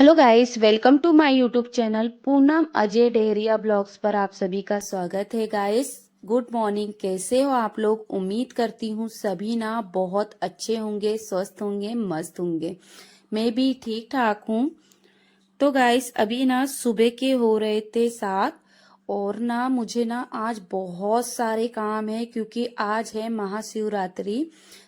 Hello guys, welcome to my YouTube channel Poonam Ajay Dehariya blogs पर आप सभी का स्वागत है। गाइस गुड मॉर्निंग, कैसे हो आप लोग? उम्मीद करती हूँ सभी ना बहुत अच्छे होंगे, स्वस्थ होंगे, मस्त होंगे। मैं भी ठीक ठाक हूँ। तो गाइस अभी ना सुबह के हो रहे थे 7 और ना मुझे ना आज बहुत सारे काम है क्योंकि आज है महाशिवरात्रि।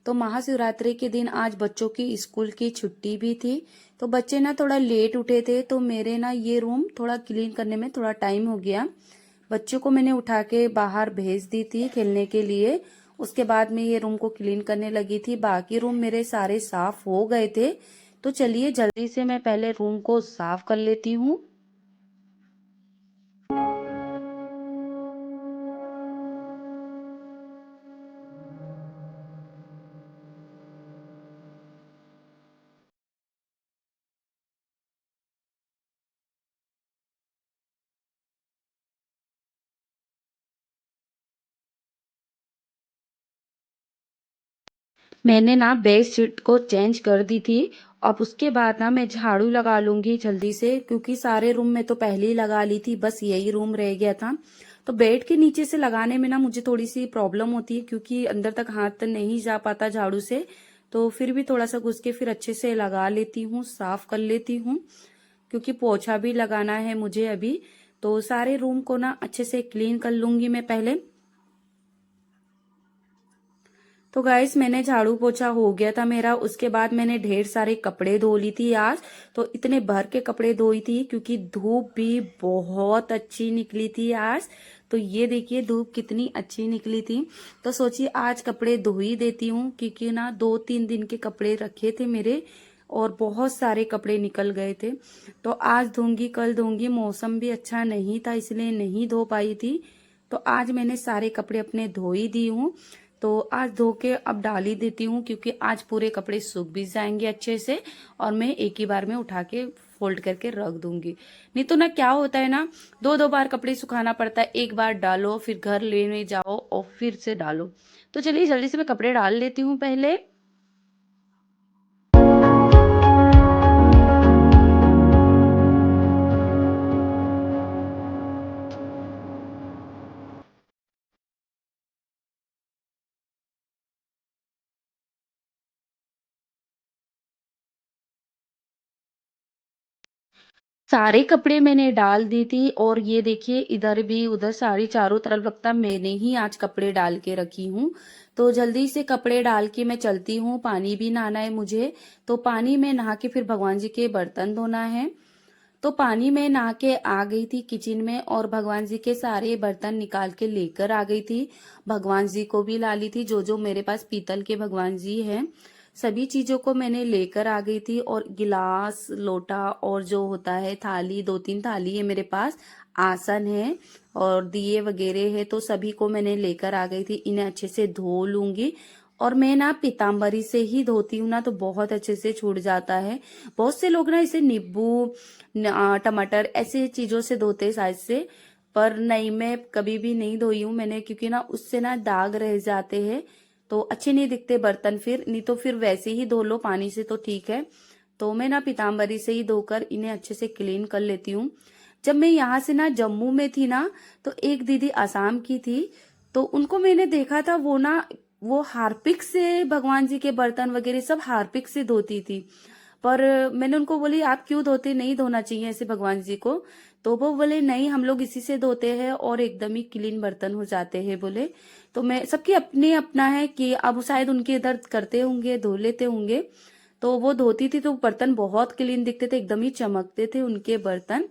तो महाशिवरात्रि के दिन आज बच्चों की स्कूल की छुट्टी भी थी। तो बच्चे ना थोड़ा लेट उठे थे तो मेरे ना ये रूम थोड़ा क्लीन करने में थोड़ा टाइम हो गया। बच्चों को मैंने उठा के बाहर भेज दी थी खेलने के लिए। उसके बाद में ये रूम को क्लीन करने लगी थी। बाकी रूम मेरे सारे साफ हो गए थे। तो चलिए जल्दी से मैं पहले रूम को साफ कर लेती हूँ। मैंने ना बेडशीट को चेंज कर दी थी। अब उसके बाद ना मैं झाड़ू लगा लूंगी जल्दी से, क्योंकि सारे रूम में तो पहले ही लगा ली थी, बस यही रूम रह गया था। तो बेड के नीचे से लगाने में ना मुझे थोड़ी सी प्रॉब्लम होती है, क्योंकि अंदर तक हाथ नहीं जा पाता झाड़ू से। तो फिर भी थोड़ा सा घुस के फिर अच्छे से लगा लेती हूँ, साफ कर लेती हूँ, क्योंकि पोछा भी लगाना है मुझे अभी। तो सारे रूम को ना अच्छे से क्लीन कर लूंगी मैं पहले। तो गाइस मैंने झाड़ू पोछा हो गया था मेरा। उसके बाद मैंने ढेर सारे कपड़े धो ली थी आज। तो इतने भर के कपड़े धोई थी क्योंकि धूप भी बहुत अच्छी निकली थी आज। तो ये देखिए धूप कितनी अच्छी निकली थी। तो सोचिए आज कपड़े धो ही देती हूँ, क्योंकि ना 2-3 दिन के कपड़े रखे थे मेरे और बहुत सारे कपड़े निकल गए थे। तो आज धोंगी, कल धोंगी। मौसम भी अच्छा नहीं था इसलिए नहीं धो पाई थी। तो आज मैंने सारे कपड़े अपने धो ही दी हूँ। तो आज धो के अब डाल ही देती हूँ, क्योंकि आज पूरे कपड़े सूख भी जाएंगे अच्छे से और मैं एक ही बार में उठा के फोल्ड करके रख दूंगी। नहीं तो ना क्या होता है ना, 2-2 बार कपड़े सुखाना पड़ता है। एक बार डालो, फिर घर लेने जाओ और फिर से डालो। तो चलिए जल्दी से मैं कपड़े डाल लेती हूँ पहले। सारे कपड़े मैंने डाल दी थी और ये देखिए इधर भी उधर सारी चारों तरफ लगता मैंने ही आज कपड़े डाल के रखी हूँ। तो जल्दी से कपड़े डाल के मैं चलती हूँ। पानी भी नहाना है मुझे। तो पानी में नहा के फिर भगवान जी के बर्तन धोना है। तो पानी में नहा के आ गई थी किचन में और भगवान जी के सारे बर्तन निकाल के लेकर आ गई थी। भगवान जी को भी ला ली थी, जो जो मेरे पास पीतल के भगवान जी हैं सभी चीजों को मैंने लेकर आ गई थी। और गिलास, लोटा और जो होता है थाली, 2-3 थाली है मेरे पास, आसन है और दिए वगैरह है, तो सभी को मैंने लेकर आ गई थी। इन्हें अच्छे से धो लूंगी। और मैं ना पीताम्बरी से ही धोती हूँ ना, तो बहुत अच्छे से छूट जाता है। बहुत से लोग ना इसे नींबू, टमाटर ऐसे चीजों से धोते हैं शायद से, पर नहीं, मैं कभी भी नहीं धोई हूँ मैंने, क्योंकि ना उससे ना दाग रह जाते हैं तो अच्छे नहीं दिखते बर्तन। फिर नहीं तो फिर वैसे ही धो लो पानी से तो ठीक है। तो मैं ना पीताम्बरी से ही धोकर इन्हें अच्छे से क्लीन कर लेती हूँ। जब मैं यहाँ से ना जम्मू में थी ना, तो एक दीदी आसाम की थी। तो उनको मैंने देखा था, वो हार्पिक से भगवान जी के बर्तन वगैरह सब हार्पिक से धोती थी। पर मैंने उनको बोली आप क्यों धोते, नहीं धोना चाहिए ऐसे भगवान जी को। तो वो बोले नहीं, हम लोग इसी से धोते हैं और एकदम ही क्लीन बर्तन हो जाते हैं बोले। तो मैं, सबकी अपने अपना है कि अब शायद उनके दर्द करते होंगे, धो लेते होंगे। तो वो धोती थी तो बर्तन बहुत क्लीन दिखते थे, एकदम ही चमकते थे उनके बर्तन।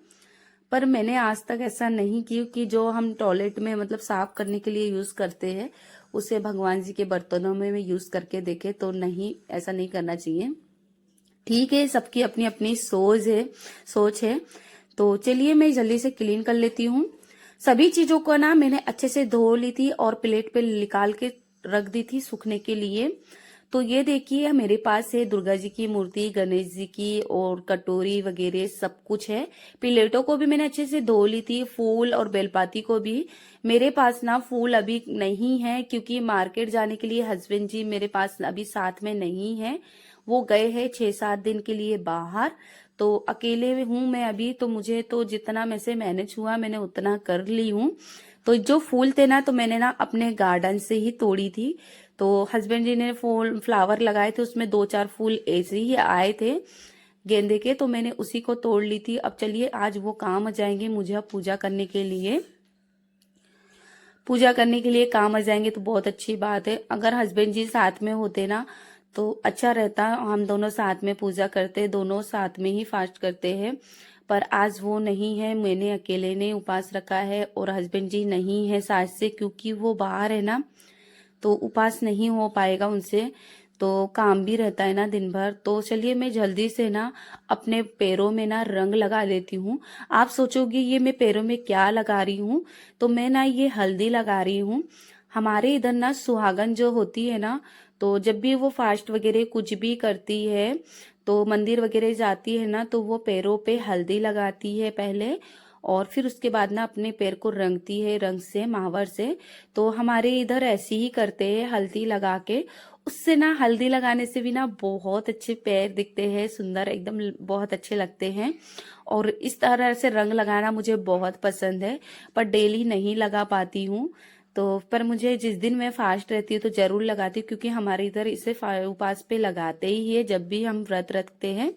पर मैंने आज तक ऐसा नहीं की कि जो हम टॉयलेट में मतलब साफ करने के लिए यूज करते हैं उसे भगवान जी के बर्तनों में मैं यूज करके देखे। तो नहीं, ऐसा नहीं करना चाहिए। ठीक है, सबकी अपनी अपनी सोच है। तो चलिए मैं जल्दी से क्लीन कर लेती हूँ। सभी चीजों को ना मैंने अच्छे से धो ली थी और प्लेट पे निकाल के रख दी थी सूखने के लिए। तो ये देखिए मेरे पास है दुर्गा जी की मूर्ति, गणेश जी की और कटोरी वगैरह सब कुछ है। प्लेटों को भी मैंने अच्छे से धो ली थी, फूल और बेलपाती को भी। मेरे पास ना फूल अभी नहीं है, क्योंकि मार्केट जाने के लिए हस्बैंड जी मेरे पास अभी साथ में नहीं है। वो गए हैं 6-7 दिन के लिए बाहर। तो अकेले हूँ मैं अभी, तो मुझे तो जितना में से मैनेज हुआ मैंने उतना कर ली हूँ। तो जो फूल थे ना, तो मैंने ना अपने गार्डन से ही तोड़ी थी। तो हस्बैंड जी ने फूल फ्लावर लगाए थे, उसमें 2-4 फूल ऐसे ही आए थे गेंदे के, तो मैंने उसी को तोड़ ली थी। अब चलिए आज वो काम आ जाएंगे मुझे, अब पूजा करने के लिए काम आ जाएंगे तो बहुत अच्छी बात है। अगर हस्बैंड जी साथ में होते ना तो अच्छा रहता, हम दोनों साथ में पूजा करते, दोनों साथ में ही फास्ट करते हैं। पर आज वो नहीं है, मैंने अकेले ने उपवास रखा है और हस्बैंड जी नहीं है साथ से, क्योंकि वो बाहर है ना, तो उपवास नहीं हो पाएगा उनसे, तो काम भी रहता है ना दिन भर। तो चलिए मैं जल्दी से ना अपने पैरों में ना रंग लगा लेती हूँ। आप सोचोगे ये मैं पैरों में क्या लगा रही हूँ, तो मैं ना ये हल्दी लगा रही हूँ। हमारे इधर ना सुहागन जो होती है ना, तो जब भी वो फास्ट वगैरह कुछ भी करती है, तो मंदिर वगैरह जाती है ना, तो वो पैरों पे हल्दी लगाती है पहले, और फिर उसके बाद ना अपने पैर को रंगती है रंग से, महावर से। तो हमारे इधर ऐसे ही करते हैं हल्दी लगा के। उससे ना हल्दी लगाने से भी ना बहुत अच्छे पैर दिखते हैं, सुंदर एकदम बहुत अच्छे लगते हैं। और इस तरह से रंग लगाना मुझे बहुत पसंद है, पर डेली नहीं लगा पाती हूँ। तो पर मुझे जिस दिन मैं फास्ट रहती हूँ तो जरूर लगाती हूँ, क्योंकि हमारे इधर इसे उपवास पे लगाते ही है जब भी हम व्रत रखते हैं।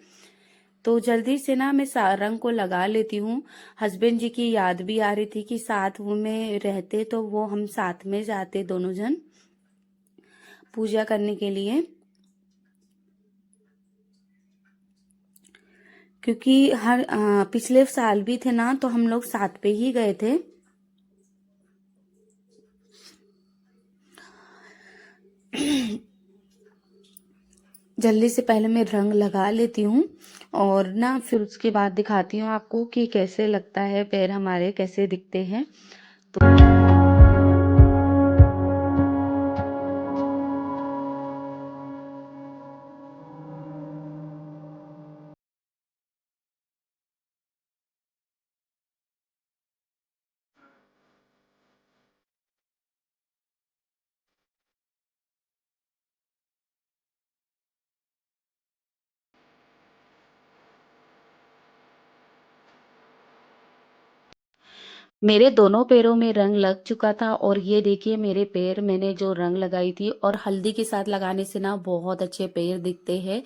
तो जल्दी से ना मैं रंग को लगा लेती हूँ। हस्बैंड जी की याद भी आ रही थी कि साथ वो में रहते तो वो हम साथ में जाते दोनों जन पूजा करने के लिए, क्योंकि हर पिछले साल भी थे ना, तो हम लोग साथ पे ही गए थे। जल्दी से पहले मैं रंग लगा लेती हूँ और ना फिर उसके बाद दिखाती हूँ आपको कि कैसे लगता है, पैर हमारे कैसे दिखते हैं। तो मेरे दोनों पैरों में रंग लग चुका था, और ये देखिए मेरे पैर मैंने जो रंग लगाई थी, और हल्दी के साथ लगाने से ना बहुत अच्छे पैर दिखते हैं।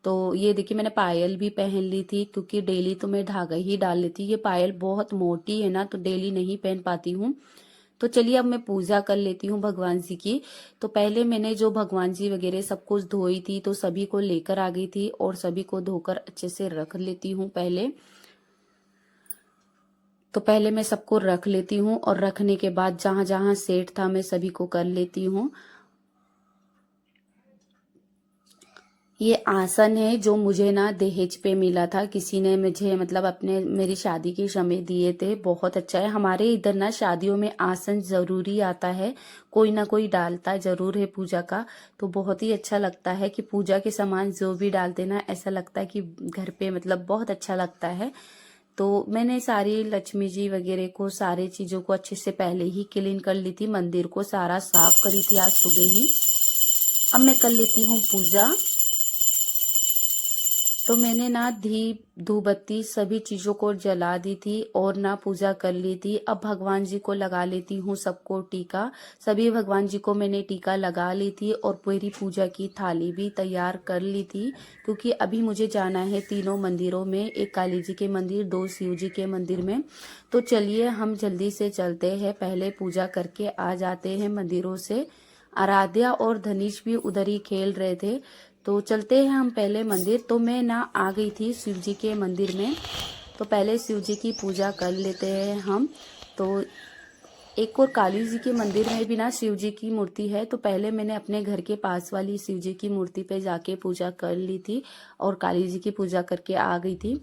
तो ये देखिए मैंने पायल भी पहन ली थी, क्योंकि डेली तो मैं धागा ही डाल लेती, ये पायल बहुत मोटी है ना, तो डेली नहीं पहन पाती हूँ। तो चलिए अब मैं पूजा कर लेती हूँ भगवान जी की। तो पहले मैंने जो भगवान जी वगैरह सब कुछ धोई थी, तो सभी को लेकर आ गई थी और सभी को धोकर अच्छे से रख लेती हूँ पहले। तो पहले मैं सबको रख लेती हूँ, और रखने के बाद जहां जहां सेट था मैं सभी को कर लेती हूँ। ये आसन है जो मुझे ना दहेज पे मिला था, किसी ने मुझे मतलब अपने मेरी शादी के समय दिए थे। बहुत अच्छा है, हमारे इधर ना शादियों में आसन जरूरी आता है, कोई ना कोई डालता जरूर है पूजा का। तो बहुत ही अच्छा लगता है कि पूजा के सामान जो भी डालते ना, ऐसा लगता है कि घर पे मतलब बहुत अच्छा लगता है। तो मैंने सारी लक्ष्मी जी वगैरह को, सारे चीजों को अच्छे से पहले ही क्लीन कर ली थी, मंदिर को सारा साफ करी थी आज सुबह ही। अब मैं कर लेती हूँ पूजा। तो मैंने ना दीप धूप बत्ती सभी चीजों को जला दी थी और ना पूजा कर ली थी। अब भगवान जी को लगा लेती हूँ सबको टीका। सभी भगवान जी को मैंने टीका लगा ली थी, और पूरी पूजा की थाली भी तैयार कर ली थी, क्योंकि अभी मुझे जाना है तीनों मंदिरों में, एक काली जी के मंदिर, 2 शिव जी के मंदिर में। तो चलिए हम जल्दी से चलते हैं, पहले पूजा करके आ जाते हैं मंदिरों से। आराध्या और धनीश भी उधर ही खेल रहे थे। तो चलते हैं हम पहले मंदिर। तो मैं ना आ गई थी शिव जी के मंदिर में, तो पहले शिव जी की पूजा कर लेते हैं हम। तो एक और काली जी के मंदिर में भी ना शिव जी की मूर्ति है, तो पहले मैंने अपने घर के पास वाली शिव जी की मूर्ति पे जाके पूजा कर ली थी और काली जी की पूजा करके आ गई थी।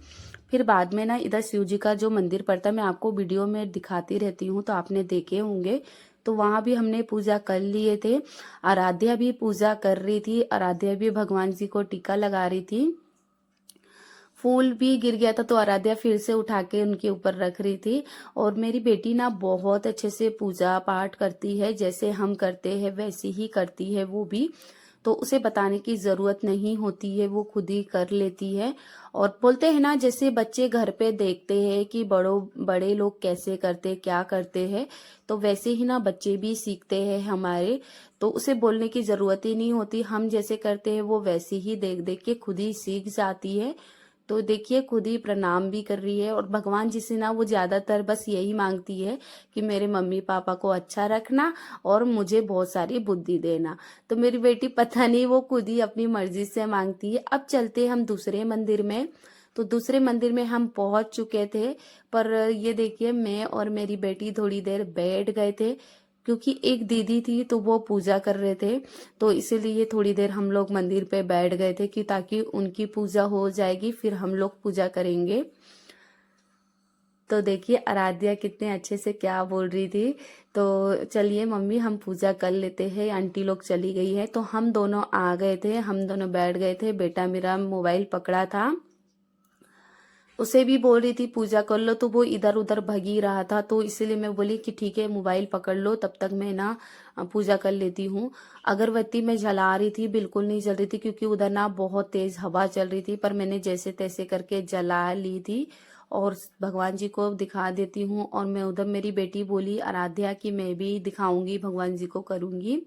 फिर बाद में ना इधर शिव जी का जो मंदिर पड़ता है, मैं आपको वीडियो में दिखाती रहती हूँ, तो आपने देखे होंगे। तो वहां भी हमने पूजा कर लिए थे। आराध्या भी पूजा कर रही थी, आराध्या भी भगवान जी को टीका लगा रही थी। फूल भी गिर गया था, तो आराध्या फिर से उठा के उनके ऊपर रख रही थी। और मेरी बेटी ना बहुत अच्छे से पूजा पाठ करती है, जैसे हम करते हैं वैसे ही करती है वो भी। तो उसे बताने की ज़रूरत नहीं होती है, वो खुद ही कर लेती है। और बोलते हैं ना, जैसे बच्चे घर पे देखते हैं कि बड़े लोग कैसे करते, क्या करते हैं, तो वैसे ही ना बच्चे भी सीखते हैं हमारे। तो उसे बोलने की ज़रूरत ही नहीं होती, हम जैसे करते हैं वो वैसे ही देख देख के खुद ही सीख जाती है। तो देखिए खुद ही प्रणाम भी कर रही है, और भगवान जी से ना वो ज्यादातर बस यही मांगती है कि मेरे मम्मी पापा को अच्छा रखना और मुझे बहुत सारी बुद्धि देना। तो मेरी बेटी पता नहीं वो खुद ही अपनी मर्जी से मांगती है। अब चलते हम दूसरे मंदिर में। तो दूसरे मंदिर में हम पहुंच चुके थे, पर ये देखिए मैं और मेरी बेटी थोड़ी देर बैठ गए थे, क्योंकि एक दीदी थी तो वो पूजा कर रहे थे, तो इसीलिए थोड़ी देर हम लोग मंदिर पे बैठ गए थे कि ताकि उनकी पूजा हो जाएगी फिर हम लोग पूजा करेंगे। तो देखिए आराध्या कितने अच्छे से क्या बोल रही थी। तो चलिए मम्मी हम पूजा कर लेते हैं, आंटी लोग चली गई है। तो हम दोनों आ गए थे, हम दोनों बैठ गए थे, बेटा मेरा मोबाइल पकड़ा था, उसे भी बोल रही थी पूजा कर लो, तो वो इधर उधर भगी रहा था, तो इसीलिए मैं बोली कि ठीक है मोबाइल पकड़ लो, तब तक मैं ना पूजा कर लेती हूँ। अगरबत्ती मैं जला रही थी, बिल्कुल नहीं जल रही थी क्योंकि उधर ना बहुत तेज हवा चल रही थी, पर मैंने जैसे तैसे करके जला ली थी। और भगवान जी को दिखा देती हूँ। और मैं उधर, मेरी बेटी बोली आराध्या कि मैं भी दिखाऊंगी, भगवान जी को करूंगी।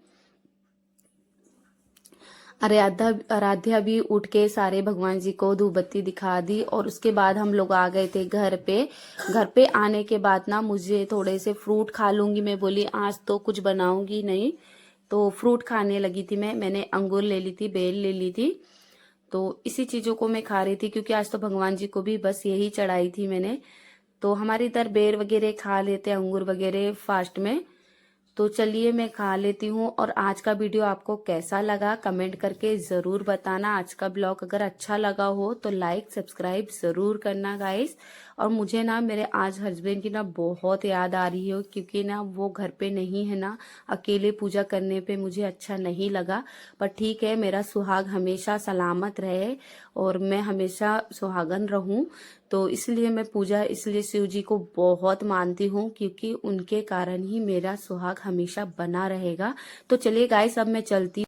आराध्या आराध्या भी उठ के सारे भगवान जी को धूप बत्ती दिखा दी, और उसके बाद हम लोग आ गए थे घर पे। घर पे आने के बाद ना मुझे थोड़े से फ्रूट खा लूंगी, मैं बोली आज तो कुछ बनाऊंगी नहीं, तो फ्रूट खाने लगी थी मैंने अंगूर ले ली थी, बेल ले ली थी, तो इसी चीजों को मैं खा रही थी क्योंकि आज तो भगवान जी को भी बस यही चढ़ाई थी मैंने। तो हमारे इधर बेर वगैरह खा लेते हैं, अंगूर वगैरह फास्ट में। तो चलिए मैं खा लेती हूँ। और आज का वीडियो आपको कैसा लगा कमेंट करके ज़रूर बताना। आज का ब्लॉग अगर अच्छा लगा हो तो लाइक सब्सक्राइब ज़रूर करना गाइस। और मुझे ना मेरे आज हस्बैंड की ना बहुत याद आ रही है, क्योंकि ना वो घर पे नहीं है ना, अकेले पूजा करने पे मुझे अच्छा नहीं लगा। पर ठीक है, मेरा सुहाग हमेशा सलामत रहे और मैं हमेशा सुहागन रहूं। तो इसलिए मैं पूजा इसलिए शिव जी को बहुत मानती हूँ, क्योंकि उनके कारण ही मेरा सुहाग हमेशा बना रहेगा। तो चलिए गाइस अब मैं चलती